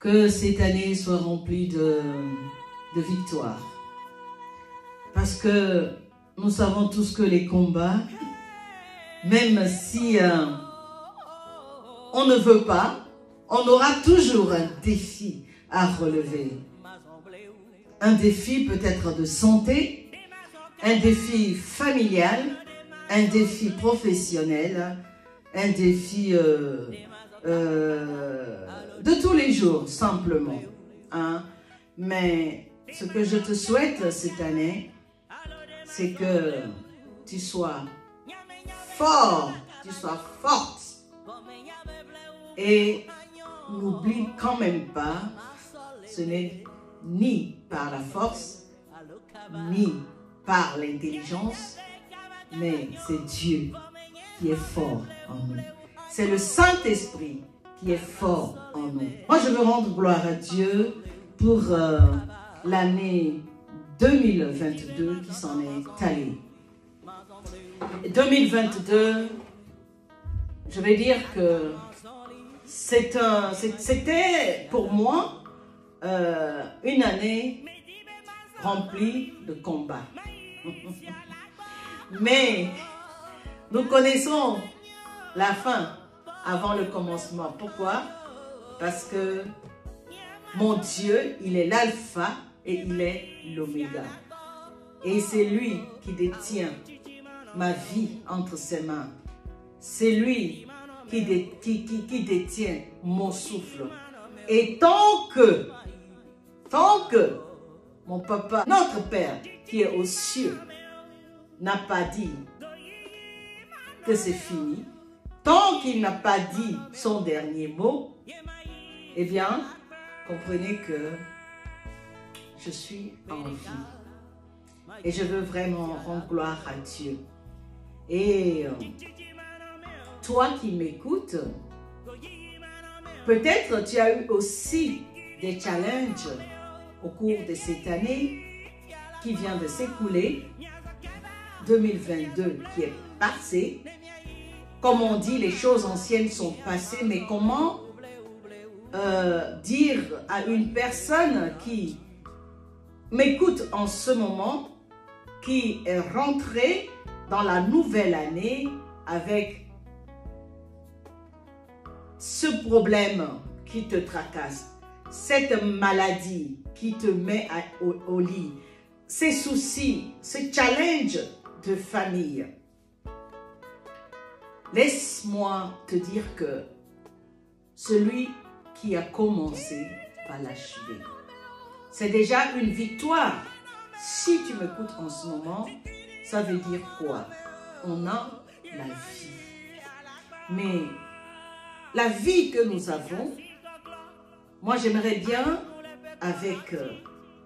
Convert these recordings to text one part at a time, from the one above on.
Que cette année soit remplie de victoires. Parce que nous savons tous que les combats, même si on ne veut pas, on aura toujours un défi à relever. Un défi peut-être de santé, un défi familial, un défi professionnel, un défi de tous les jours, simplement. Hein? Mais ce que je te souhaite cette année, c'est que tu sois fort, tu sois forte. Et n'oublie quand même pas, ce n'est ni par la force, ni par l'intelligence, mais c'est Dieu qui est fort en nous. C'est le Saint-Esprit qui est fort en nous. Moi, je veux rendre gloire à Dieu pour l'année 2022 qui s'en est allée. 2022, je vais dire que c'était pour moi une année remplie de combats. Mais nous connaissons la fin avant le commencement. Pourquoi? Parce que mon Dieu, il est l'alpha et il est l'oméga. Et c'est lui qui détient ma vie entre ses mains. C'est lui qui détient mon souffle. Et tant que mon papa, notre Père qui est aux cieux, n'a pas dit que c'est fini, tant qu'il n'a pas dit son dernier mot, eh bien, comprenez que je suis en vie. Et je veux vraiment rendre gloire à Dieu. Et toi qui m'écoutes, peut-être tu as eu aussi des challenges au cours de cette année qui vient de s'écouler, 2022 qui est passé. Comme on dit, les choses anciennes sont passées, mais comment dire à une personne qui m'écoute en ce moment, qui est rentrée dans la nouvelle année avec ce problème qui te tracasse, cette maladie qui te met au lit, ces soucis, ce challenge de famille. Laisse-moi te dire que celui qui a commencé va l'achever. C'est déjà une victoire. Si tu m'écoutes en ce moment, ça veut dire quoi? On a la vie. Mais la vie que nous avons, moi j'aimerais bien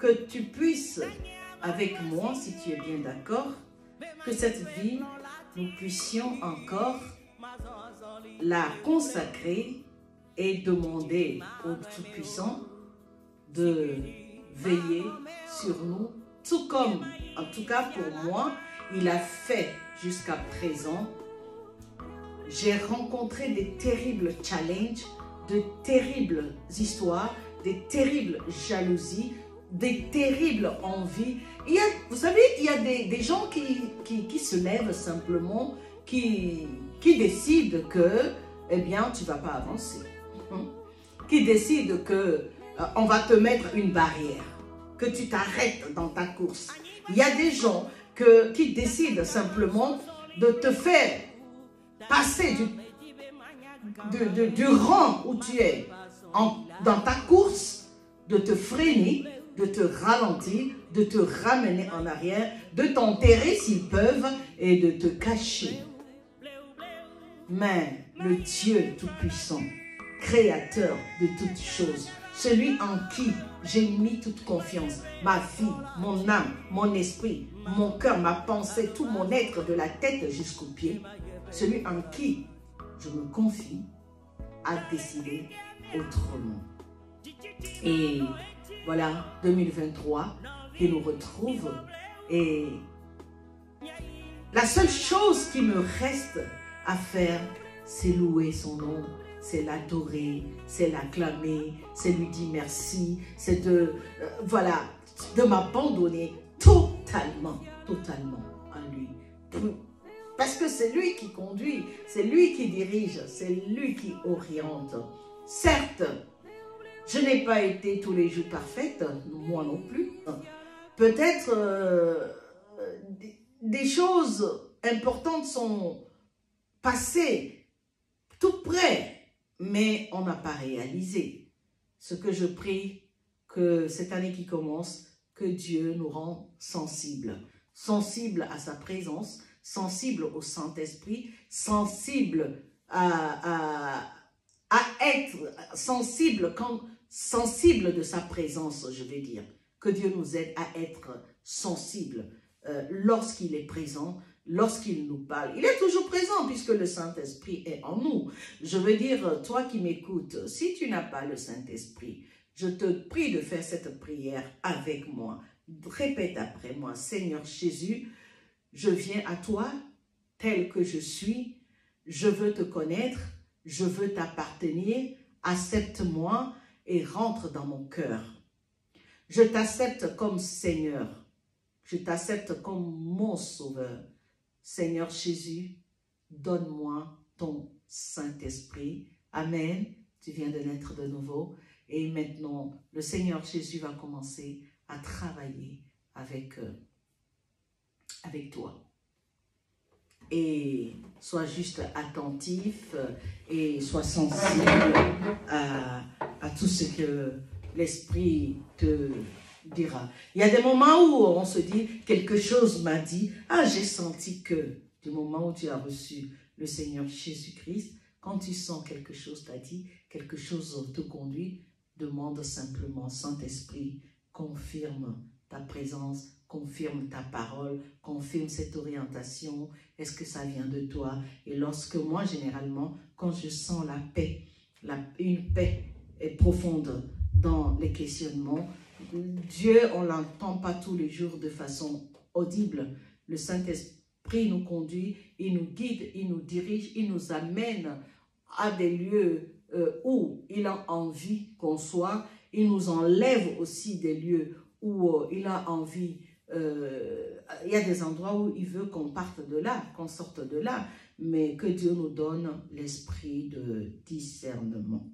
que tu puisses, avec moi, si tu es bien d'accord, que cette vie, nous puissions encore la consacrer et demander au Tout-Puissant de veiller sur nous, tout comme, en tout cas pour moi, il a fait jusqu'à présent. J'ai rencontré des terribles challenges, de terribles histoires, des terribles jalousies, des terribles envies. Vous savez, il y a des gens qui se lèvent simplement, qui décident que, eh bien, tu ne vas pas avancer. Qui décident que on va te mettre une barrière, que tu t'arrêtes dans ta course. Il y a des gens qui décident simplement de te faire passer du rang où tu es dans ta course, de te freiner, de te ralentir, de te ramener en arrière, de t'enterrer s'ils peuvent et de te cacher. Mais le Dieu Tout-Puissant, Créateur de toutes choses, celui en qui j'ai mis toute confiance, ma vie, mon âme, mon esprit, mon cœur, ma pensée, tout mon être de la tête jusqu'aux pieds, celui en qui je me confie, a décidé autrement. Et voilà, 2023 qui nous retrouve. Et la seule chose qui me reste à faire, c'est louer son nom, c'est l'adorer, c'est l'acclamer, c'est lui dire merci, c'est de, voilà, de m'abandonner totalement à lui. Parce que c'est lui qui conduit, c'est lui qui dirige, c'est lui qui oriente. Certes, je n'ai pas été tous les jours parfaite, moi non plus. Peut-être des choses importantes sont passées tout près, mais on n'a pas réalisé. Ce que je prie, que cette année qui commence, que Dieu nous rend sensibles. Sensibles à sa présence, sensibles au Saint-Esprit, sensibles à être sensibles de sa présence, je vais dire. Que Dieu nous aide à être sensibles lorsqu'il est présent, lorsqu'il nous parle. Il est toujours présent puisque le Saint-Esprit est en nous. Je veux dire, toi qui m'écoutes, si tu n'as pas le Saint-Esprit, je te prie de faire cette prière avec moi. Répète après moi, Seigneur Jésus, je viens à toi tel que je suis, je veux te connaître, je veux t'appartenir, accepte-moi et rentre dans mon cœur. Je t'accepte comme Seigneur, je t'accepte comme mon Sauveur. Seigneur Jésus, donne-moi ton Saint-Esprit. Amen. Tu viens de naître de nouveau. Et maintenant, le Seigneur Jésus va commencer à travailler avec toi. Et sois juste attentif et sois sensible à tout ce que l'Esprit te dira. Il y a des moments où on se dit, quelque chose m'a dit, ah, j'ai senti que, du moment où tu as reçu le Seigneur Jésus-Christ, quand tu sens quelque chose t'a dit, quelque chose te conduit, demande simplement, Saint-Esprit, confirme ta présence, confirme ta parole, confirme cette orientation, est-ce que ça vient de toi? Et lorsque moi, généralement, quand je sens la paix, une paix est profonde dans les questionnements, Dieu, on ne l'entend pas tous les jours de façon audible. Le Saint-Esprit nous conduit, il nous guide, il nous dirige, il nous amène à des lieux où il a envie qu'on soit. Il nous enlève aussi des lieux où il a envie, il y a des endroits où il veut qu'on parte de là, qu'on sorte de là, mais que Dieu nous donne l'esprit de discernement.